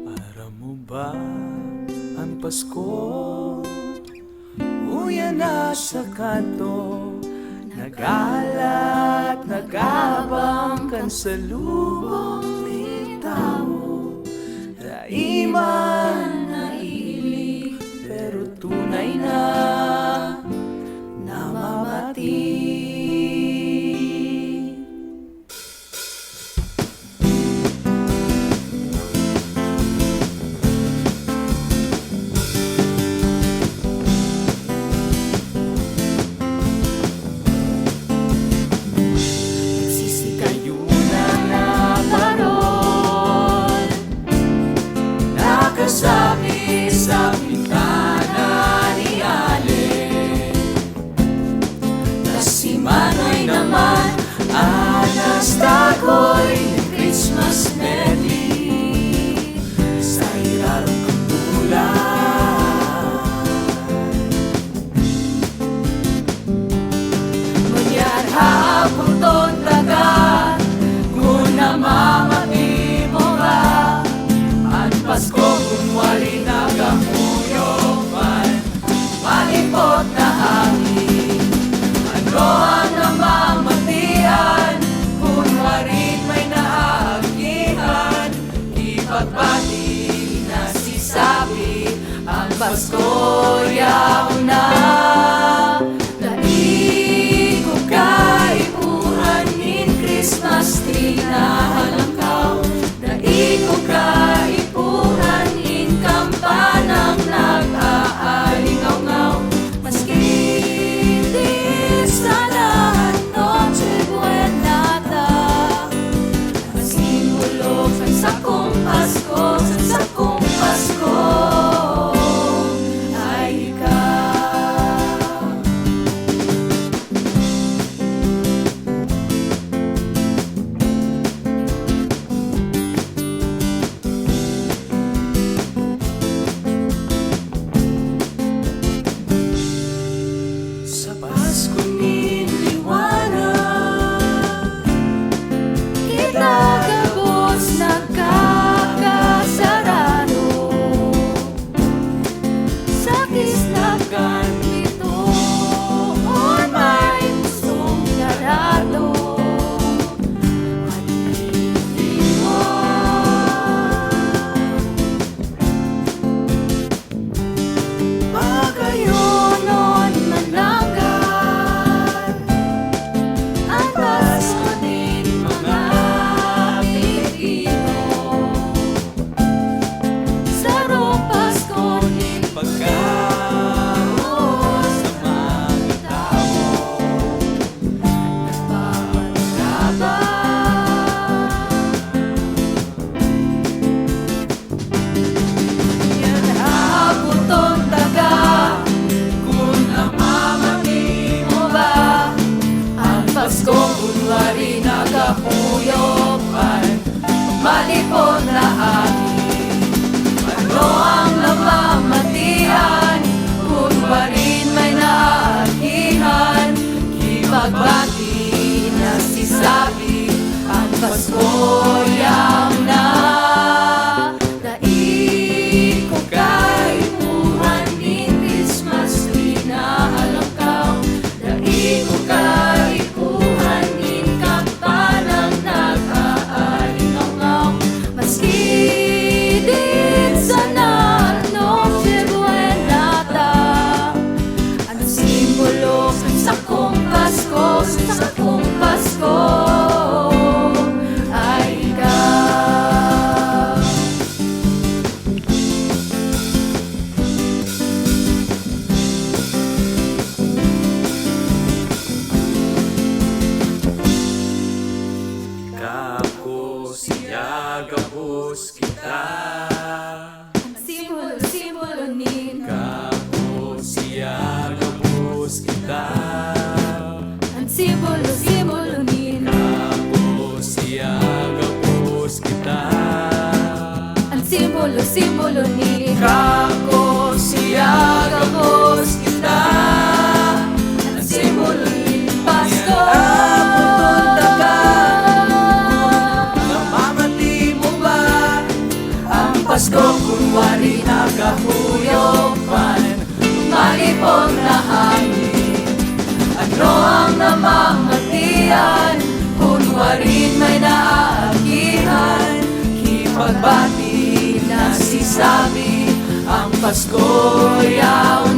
Para mo ba ang Pasko? Uyan na sa kanto, nag-alat, nag-abang kan sa lubong ni tao. Daiman nailig, pero tunay na namamati. Sabi sa pintana ni Ale, Tasimanoy naman, Anastaco'y Christmas medley sa irarong kambulan. Ngunyan hapon ton taga, kung namamati mo ba ang Pasko? Wali nagamuyopan, malipot na hangin. Ano ang namamatian, kung warit may naagihan? Ipagbati na sisabi, ang Pasko yaw na. Daig ko kaipuhan in Christmas tree na halangkaw. Daig ko kaipuhan kampanang nag-aalingaw-ngaw. Maski di sana Noche Buenata, maski mulog sa sakong Pasko, sa sakong Pasko ay ikaw. Pasko niliwanag, kita gabos nagkakasarado sa kislagan nito, on may pusong garado. Pagayon nun mananggan ang Pasko din mga Pilipino. Sarong Pasko din pagkaroon sa mga tao. Nagpapagabang yan hapon ton taga, kung namamati mo ba ang Pasko? Kunwari nagapuyopan, malipon na hangin. Ano ang namamatian, kunwari may naagihan? Ipagbati na sisabi, ang Pasko yaw na. Daig ko kaipuhan in Christmas tree na halangkaw. Daig ko kaipuhan in kampanang nag-aalingaw-ngaw. Maski din sana Noche Buenata, ang simbolo sa sakong Pasko, sa sakong Pasko ay ikaw. Kapos siya, kapos kita. Simbolo nin. Kapos siya, kapos kita. Ang simbolo nin. Kapos siya, kapos kita. Ang simbolo nin. Kapos siya, kapos kunwari nagahuyupan, malipong na hangin. Ano ang namamatian, kunwari may naaakihan, kipagbati na sisabi, ang Pasko yaon